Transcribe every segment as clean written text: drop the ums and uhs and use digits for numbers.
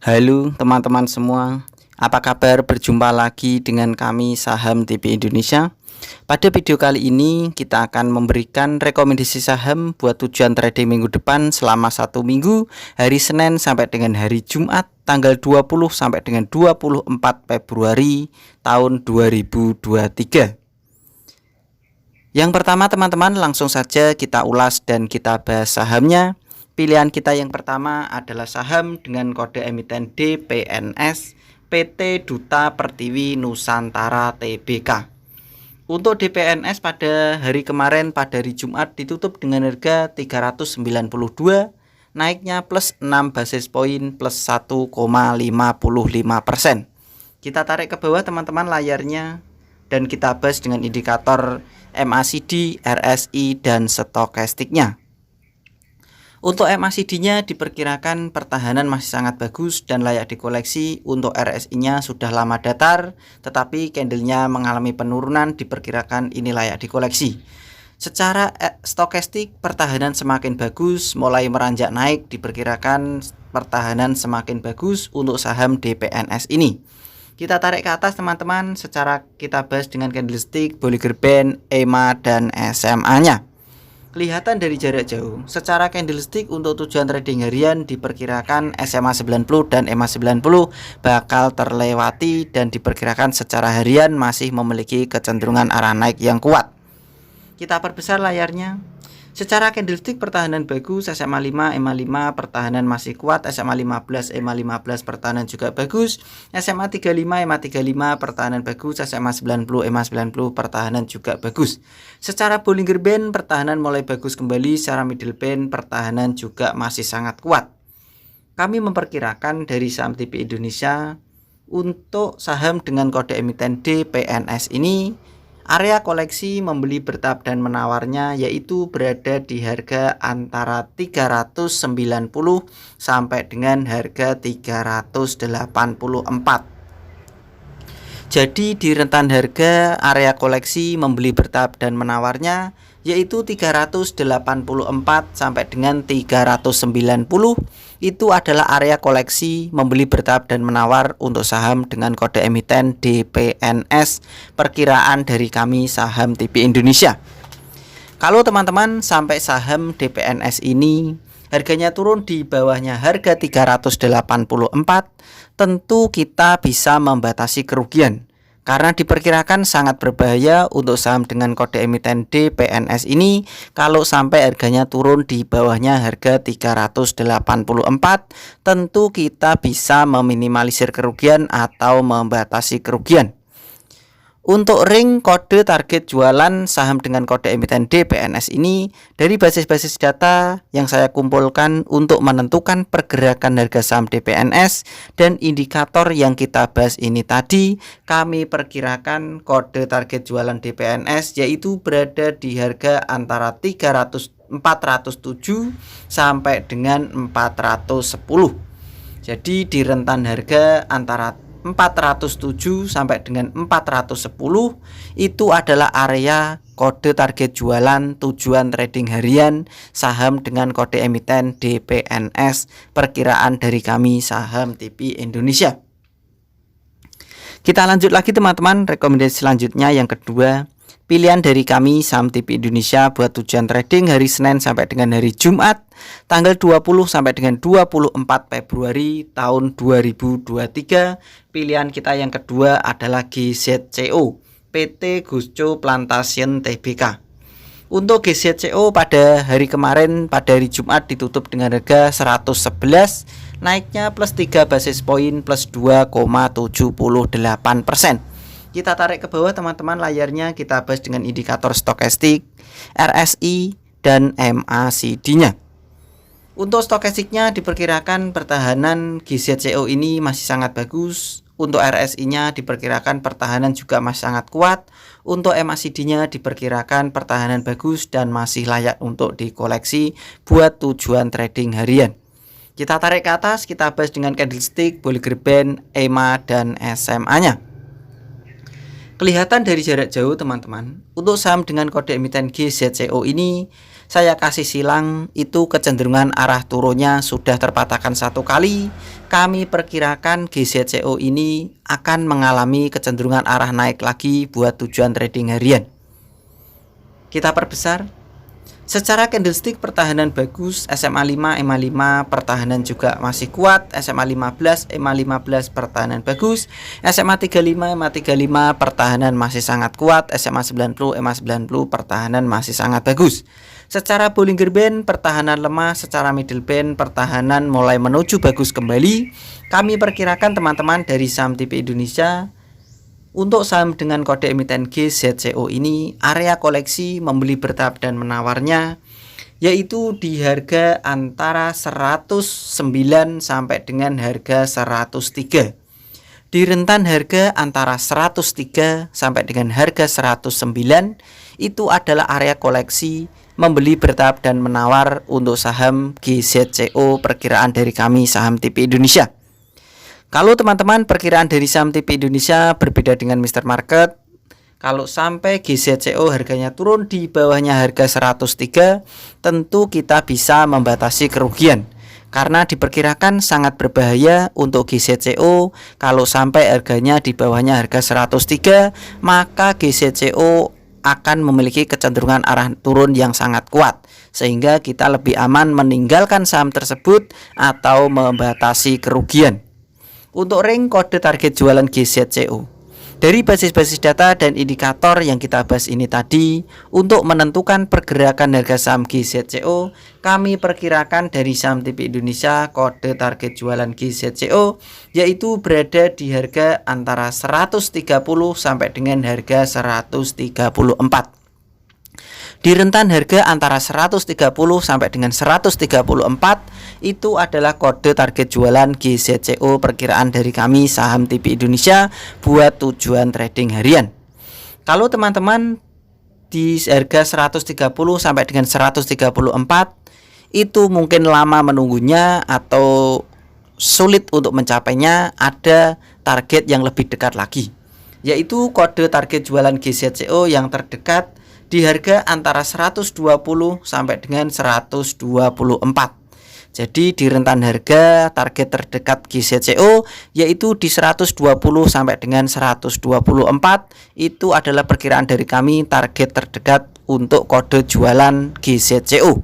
Halo teman-teman semua, apa kabar? Berjumpa lagi dengan kami Saham TP Indonesia. Pada video kali ini kita akan memberikan rekomendasi saham buat tujuan trading minggu depan selama 1 minggu, hari Senin sampai dengan hari Jumat tanggal 20 sampai dengan 24 Februari tahun 2023. Yang pertama teman-teman, langsung saja kita ulas dan kita bahas sahamnya. Pilihan kita yang pertama adalah saham dengan kode emiten DPNS PT Duta Pertiwi Nusantara Tbk. Untuk DPNS pada hari kemarin pada hari Jumat ditutup dengan harga 392, naiknya plus 6 basis poin plus 1,55%. Kita tarik ke bawah teman-teman layarnya dan kita bahas dengan indikator MACD, RSI dan stokastiknya. Untuk MACD-nya diperkirakan pertahanan masih sangat bagus dan layak dikoleksi. Untuk RSI-nya sudah lama datar, tetapi candlenya mengalami penurunan, diperkirakan ini layak dikoleksi. Secara stokastik pertahanan semakin bagus, mulai meranjak naik, diperkirakan pertahanan semakin bagus untuk saham DPNS ini. Kita tarik ke atas teman-teman, secara kita bahas dengan candlestick, Bollinger Band, EMA dan SMA-nya. Kelihatan dari jarak jauh, secara candlestick untuk tujuan trading harian diperkirakan SMA 90 dan EMA 90 bakal terlewati dan diperkirakan secara harian masih memiliki kecenderungan arah naik yang kuat. Kita perbesar layarnya. Secara candlestick pertahanan bagus, SMA 5, EMA 5 pertahanan masih kuat, SMA 15, EMA 15 pertahanan juga bagus, SMA 35, EMA 35 pertahanan bagus, SMA 90, EMA 90 pertahanan juga bagus. Secara Bollinger Band pertahanan mulai bagus kembali, secara middle band pertahanan juga masih sangat kuat. Kami memperkirakan dari saham TP Indonesia untuk saham dengan kode emiten DPNS ini area koleksi membeli bertahap dan menawarnya yaitu berada di harga antara 390 sampai dengan harga 384. Jadi di rentan harga area koleksi membeli bertahap dan menawarnya yaitu 384 sampai dengan 390 itu adalah area koleksi membeli bertahap dan menawar untuk saham dengan kode emiten DPNS perkiraan dari kami Saham TP Indonesia. Kalau teman-teman sampai saham DPNS ini harganya turun di bawahnya harga 384, tentu kita bisa membatasi kerugian. Karena diperkirakan sangat berbahaya untuk saham dengan kode emiten DPNS ini kalau sampai harganya turun di bawahnya harga 384, tentu kita bisa meminimalisir kerugian atau membatasi kerugian. Untuk ring kode target jualan saham dengan kode emiten DPNS ini dari basis-basis data yang saya kumpulkan untuk menentukan pergerakan harga saham DPNS dan indikator yang kita bahas ini tadi, kami perkirakan kode target jualan DPNS yaitu berada di harga antara 407 sampai dengan 410. Jadi di rentan harga antara 407 sampai dengan 410 itu adalah area kode target jualan tujuan trading harian saham dengan kode emiten DPNS perkiraan dari kami Saham TP Indonesia. Kita lanjut lagi teman-teman, rekomendasi selanjutnya yang kedua. Pilihan dari kami Saham TP Indonesia buat tujuan trading hari Senin sampai dengan hari Jumat tanggal 20 sampai dengan 24 Februari tahun 2023. Pilihan kita yang kedua adalah GZCO PT Gusco Plantation Tbk. Untuk GZCO pada hari kemarin pada hari Jumat ditutup dengan harga 111, naiknya plus 3 basis poin plus 2,78%. Kita tarik ke bawah teman-teman layarnya, kita bahas dengan indikator stokastik, RSI dan MACD-nya. Untuk stokastiknya diperkirakan pertahanan GZCO ini masih sangat bagus. Untuk RSI-nya diperkirakan pertahanan juga masih sangat kuat. Untuk MACD-nya diperkirakan pertahanan bagus dan masih layak untuk dikoleksi buat tujuan trading harian. Kita tarik ke atas, kita bahas dengan candlestick, Bollinger Band, EMA dan SMA-nya. Kelihatan dari jarak jauh teman-teman, untuk saham dengan kode emiten GZCO ini saya kasih silang itu kecenderungan arah turunnya sudah terpatahkan satu kali. Kami perkirakan GZCO ini akan mengalami kecenderungan arah naik lagi buat tujuan trading harian. Kita perbesar. Secara candlestick pertahanan bagus, SMA 5, EMA 5 pertahanan juga masih kuat, SMA 15, EMA 15 pertahanan bagus, SMA 35, EMA 35 pertahanan masih sangat kuat, SMA 90, EMA 90 pertahanan masih sangat bagus. Secara Bollinger Band pertahanan lemah, secara middle band pertahanan mulai menuju bagus kembali. Kami perkirakan teman-teman dari saham TP Indonesia, untuk saham dengan kode emiten GZCO ini area koleksi membeli bertahap dan menawarnya yaitu di harga antara 109 sampai dengan harga 103. Di rentan harga antara 103 sampai dengan harga 109 itu adalah area koleksi membeli bertahap dan menawar untuk saham GZCO perkiraan dari kami saham TP Indonesia. Kalau teman-teman perkiraan dari saham TP Indonesia berbeda dengan Mr. Market, kalau sampai GZCO harganya turun di bawahnya harga 103, tentu kita bisa membatasi kerugian. Karena diperkirakan sangat berbahaya untuk GZCO kalau sampai harganya di bawahnya harga 103, maka GZCO akan memiliki kecenderungan arah turun yang sangat kuat. Sehingga kita lebih aman meninggalkan saham tersebut atau membatasi kerugian. Untuk ring kode target jualan GZCO, dari basis-basis data dan indikator yang kita bahas ini tadi, untuk menentukan pergerakan harga saham GZCO, kami perkirakan dari saham TP Indonesia kode target jualan GZCO yaitu berada di harga antara 130 sampai dengan harga 134. Di rentan harga antara 130 sampai dengan 134 itu adalah kode target jualan GZCO perkiraan dari kami saham TP Indonesia buat tujuan trading harian. Kalau teman-teman di harga 130 sampai dengan 134 itu mungkin lama menunggunya atau sulit untuk mencapainya, ada target yang lebih dekat lagi, yaitu kode target jualan GZCO yang terdekat di harga antara 120 sampai dengan 124. Jadi di rentan harga target terdekat GZCO yaitu di 120 sampai dengan 124, itu adalah perkiraan dari kami target terdekat untuk kode jualan GZCO.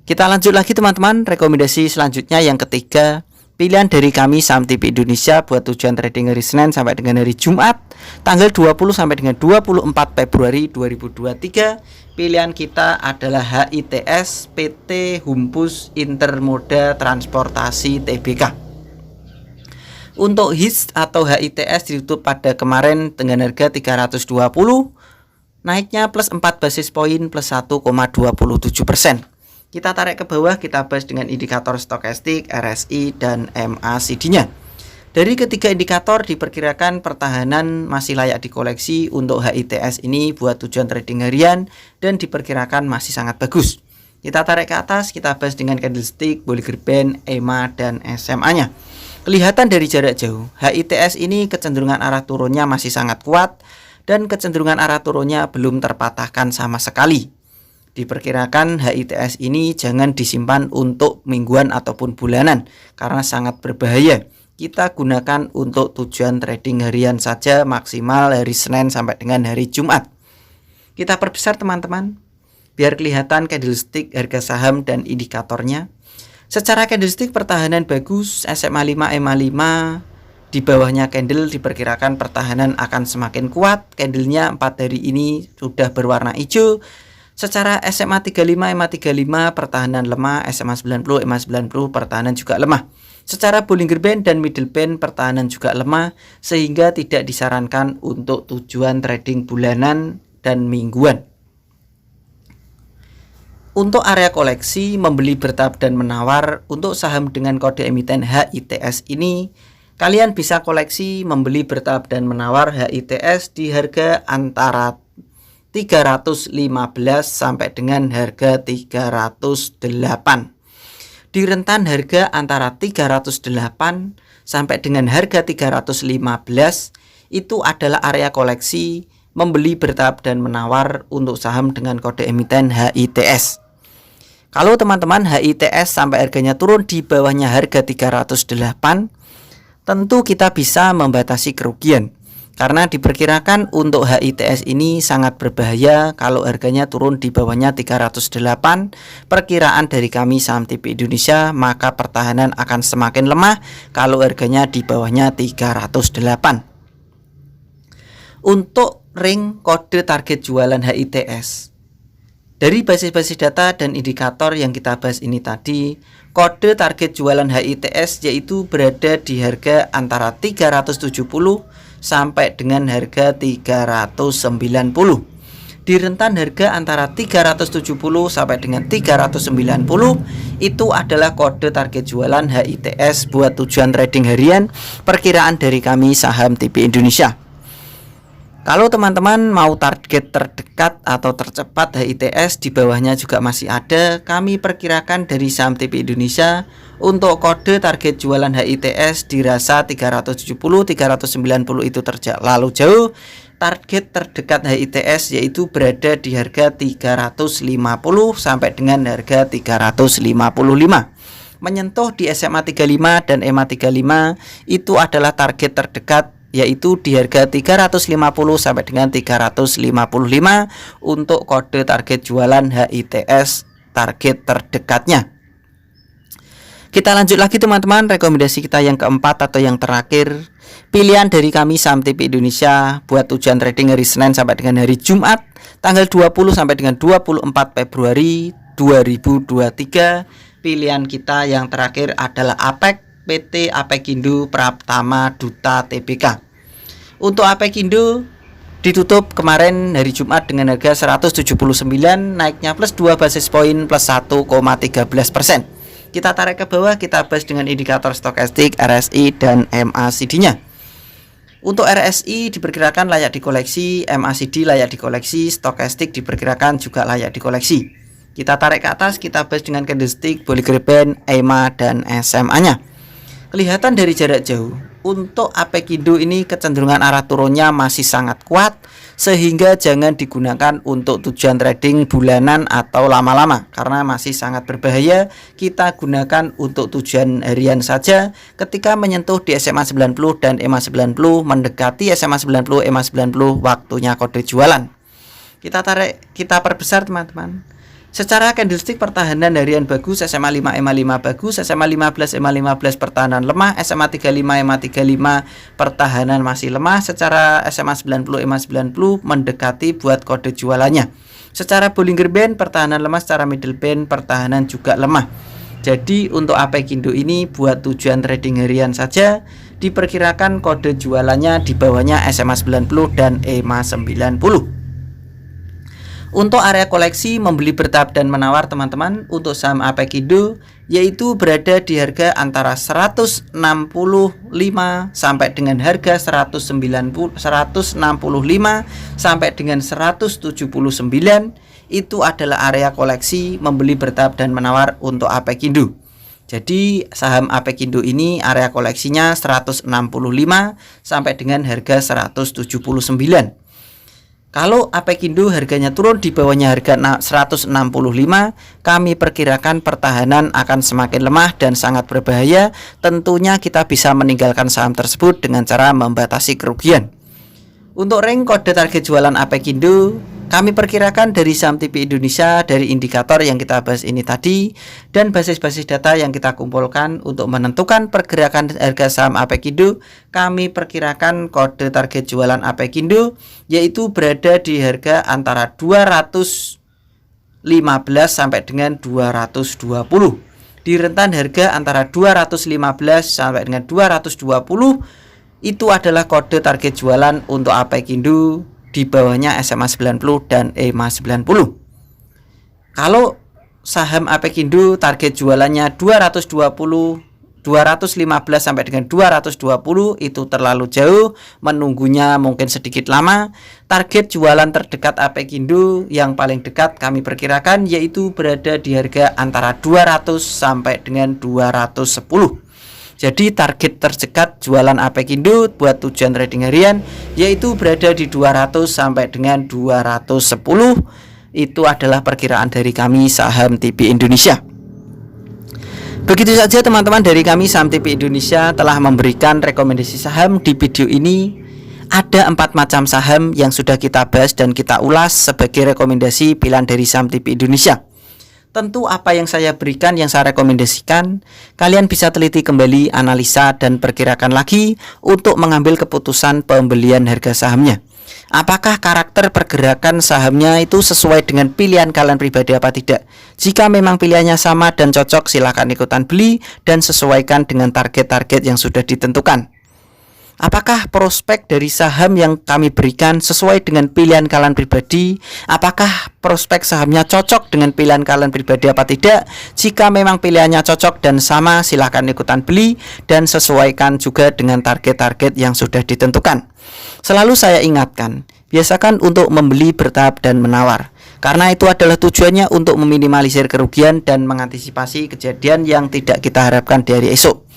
Kita lanjut lagi teman-teman, rekomendasi selanjutnya yang ketiga. Pilihan dari kami saham TP Indonesia buat tujuan trading hari Senin sampai dengan hari Jumat tanggal 20 sampai dengan 24 Februari 2023. Pilihan kita adalah HITS PT Humpus Intermoda Transportasi Tbk. Untuk HITS atau HITS ditutup pada kemarin dengan harga 320, naiknya plus 4 basis poin plus 1,27%. Kita tarik ke bawah, kita bahas dengan indikator stokastik, RSI, dan MACD-nya. Dari ketiga indikator diperkirakan pertahanan masih layak dikoleksi untuk HITS ini buat tujuan trading harian dan diperkirakan masih sangat bagus. Kita tarik ke atas, kita bahas dengan candlestick, Bollinger Band, EMA, dan SMA-nya. Kelihatan dari jarak jauh, HITS ini kecenderungan arah turunnya masih sangat kuat dan kecenderungan arah turunnya belum terpatahkan sama sekali. Diperkirakan HITS ini jangan disimpan untuk mingguan ataupun bulanan karena sangat berbahaya. Kita gunakan untuk tujuan trading harian saja, maksimal hari Senin sampai dengan hari Jumat. Kita perbesar teman-teman biar kelihatan candlestick harga saham dan indikatornya. Secara candlestick pertahanan bagus, SMA 5, EMA 5 di bawahnya candle diperkirakan pertahanan akan semakin kuat. Candlenya 4 hari ini sudah berwarna hijau. Secara SMA 35, EMA 35 pertahanan lemah, SMA 90, EMA 90 pertahanan juga lemah. Secara Bollinger Band dan middle band pertahanan juga lemah, sehingga tidak disarankan untuk tujuan trading bulanan dan mingguan. Untuk area koleksi, membeli bertahap dan menawar untuk saham dengan kode emiten HITS ini, kalian bisa koleksi membeli bertahap dan menawar HITS di harga antara 315 sampai dengan harga 308. Di rentan harga antara 308 sampai dengan harga 315 itu adalah area koleksi membeli bertahap dan menawar untuk saham dengan kode emiten HITS. Kalau teman-teman HITS sampai harganya turun di bawahnya harga 308, tentu kita bisa membatasi kerugian. Karena diperkirakan untuk HITS ini sangat berbahaya kalau harganya turun di bawahnya 308. Perkiraan dari kami saham TP Indonesia, maka pertahanan akan semakin lemah kalau harganya di bawahnya 308. Untuk ring kode target jualan HITS, dari basis-basis data dan indikator yang kita bahas ini tadi, kode target jualan HITS yaitu berada di harga antara 370 sampai dengan harga 390. Di rentan harga antara 370 sampai dengan 390 itu adalah kode target jualan HITS buat tujuan trading harian perkiraan dari kami saham TP Indonesia. Kalau teman-teman mau target terdekat atau tercepat HITS di bawahnya juga masih ada, kami perkirakan dari saham TP Indonesia untuk kode target jualan HITS dirasa 370, 390 itu terlalu jauh. Target terdekat HITS yaitu berada di harga 350 sampai dengan harga 355. Menyentuh di SMA 35 dan EMA 35 itu adalah target terdekat, yaitu di harga 350 sampai dengan 355 untuk kode target jualan HITS target terdekatnya. Kita lanjut lagi teman-teman, rekomendasi kita yang keempat atau yang terakhir, pilihan dari kami saham TP Indonesia buat tujuan trading hari Senin sampai dengan hari Jumat tanggal 20 sampai dengan 24 Februari 2023. Pilihan kita yang terakhir adalah APEK PT Apekindo Pratama Duta Tbk. Untuk Apekindo ditutup kemarin hari Jumat dengan harga 179, naiknya plus 2 basis poin plus 1,13%. Kita tarik ke bawah, kita bahas dengan indikator stokastik, RSI dan MACD-nya. Untuk RSI diperkirakan layak dikoleksi, MACD layak dikoleksi, stokastik diperkirakan juga layak dikoleksi. Kita tarik ke atas, kita bahas dengan candlestick, Bollinger Band, EMA dan SMA-nya. Kelihatan dari jarak jauh, untuk Apekindo ini kecenderungan arah turunnya masih sangat kuat, sehingga jangan digunakan untuk tujuan trading bulanan atau lama-lama karena masih sangat berbahaya. Kita gunakan untuk tujuan harian saja. Ketika menyentuh di SMA 90 dan EMA 90, mendekati SMA 90, EMA 90, waktunya kode jualan. Kita tarik, kita perbesar teman-teman. Secara candlestick pertahanan harian bagus, SMA 5 EMA 5 bagus, SMA 15 EMA 15 pertahanan lemah, SMA 35 EMA 35 pertahanan masih lemah. Secara SMA 90 EMA 90 mendekati buat kode jualannya. Secara Bollinger Band pertahanan lemah, secara middle band pertahanan juga lemah. Jadi untuk Apekindo ini buat tujuan trading harian saja, diperkirakan kode jualannya di bawahnya SMA 90 dan EMA 90. Untuk area koleksi membeli bertahap dan menawar teman-teman untuk saham Apekindo yaitu berada di harga antara 165 sampai dengan harga 165 sampai dengan 179. Itu adalah area koleksi membeli bertahap dan menawar untuk Apekindo. Jadi saham Apekindo ini area koleksinya 165 sampai dengan harga 179. Kalau Apekindo harganya turun di bawahnya harga 165, kami perkirakan pertahanan akan semakin lemah dan sangat berbahaya. Tentunya kita bisa meninggalkan saham tersebut dengan cara membatasi kerugian. Untuk rank kode target jualan Apekindo, kami perkirakan dari saham TP Indonesia, dari indikator yang kita bahas ini tadi, dan basis-basis data yang kita kumpulkan untuk menentukan pergerakan harga saham Apekindo, kami perkirakan kode target jualan Apekindo yaitu berada di harga antara 215 sampai dengan 220. Di rentan harga antara 215 sampai dengan 220 itu adalah kode target jualan untuk Apekindo. Di bawahnya SMA 90 dan EMA 90. Kalau saham Apekindo target jualannya 215 sampai dengan 220 itu terlalu jauh, menunggunya mungkin sedikit lama. Target jualan terdekat Apekindo yang paling dekat kami perkirakan yaitu berada di harga antara 200 sampai dengan 210. Jadi target terdekat jualan Apekindo buat tujuan trading harian yaitu berada di 200 sampai dengan 210. Itu adalah perkiraan dari kami saham TV Indonesia. Begitu saja teman-teman dari kami saham TV Indonesia telah memberikan rekomendasi saham di video ini. Ada 4 macam saham yang sudah kita bahas dan kita ulas sebagai rekomendasi pilihan dari saham TV Indonesia. Tentu apa yang saya berikan, yang saya rekomendasikan, kalian bisa teliti kembali, analisa dan perkirakan lagi untuk mengambil keputusan pembelian harga sahamnya. Apakah karakter pergerakan sahamnya itu sesuai dengan pilihan kalian pribadi apa tidak? Jika memang pilihannya sama dan cocok, silakan ikutan beli dan sesuaikan dengan target-target yang sudah ditentukan. Apakah prospek dari saham yang kami berikan sesuai dengan pilihan kalian pribadi? Apakah prospek sahamnya cocok dengan pilihan kalian pribadi apa tidak? Jika memang pilihannya cocok dan sama, silakan ikutan beli dan sesuaikan juga dengan target-target yang sudah ditentukan. Selalu saya ingatkan, biasakan untuk membeli bertahap dan menawar, karena itu adalah tujuannya untuk meminimalisir kerugian dan mengantisipasi kejadian yang tidak kita harapkan di hari esok.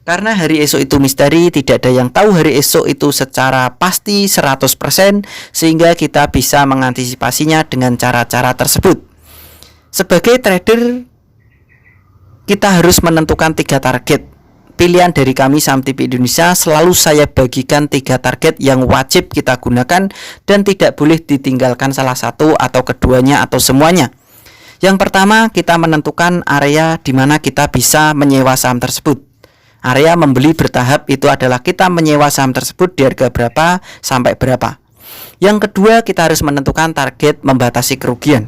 Karena hari esok itu misteri, tidak ada yang tahu hari esok itu secara pasti 100%, sehingga kita bisa mengantisipasinya dengan cara-cara tersebut. Sebagai trader, kita harus menentukan 3 target. Pilihan dari kami saham TV Indonesia selalu saya bagikan 3 target yang wajib kita gunakan dan tidak boleh ditinggalkan salah satu atau keduanya atau semuanya. Yang pertama, kita menentukan area di mana kita bisa menyewa saham tersebut. Area membeli bertahap itu adalah kita menyewa saham tersebut di harga berapa sampai berapa. Yang kedua, kita harus menentukan target membatasi kerugian.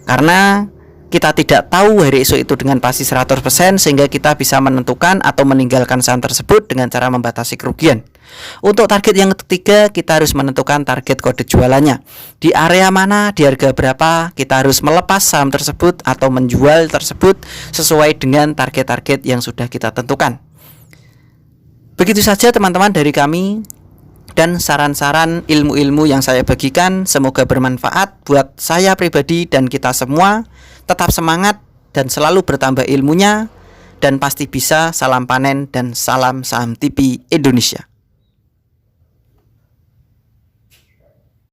Karena kita tidak tahu hari esok itu dengan pasti 100%, sehingga kita bisa menentukan atau meninggalkan saham tersebut dengan cara membatasi kerugian. Untuk target yang ketiga, kita harus menentukan target kode jualannya. Di area mana, di harga berapa, kita harus melepas saham tersebut atau menjual tersebut sesuai dengan target-target yang sudah kita tentukan. Begitu saja teman-teman dari kami, dan saran-saran ilmu-ilmu yang saya bagikan semoga bermanfaat buat saya pribadi dan kita semua. Tetap semangat dan selalu bertambah ilmunya, dan pasti bisa. Salam panen dan salam saham TV Indonesia.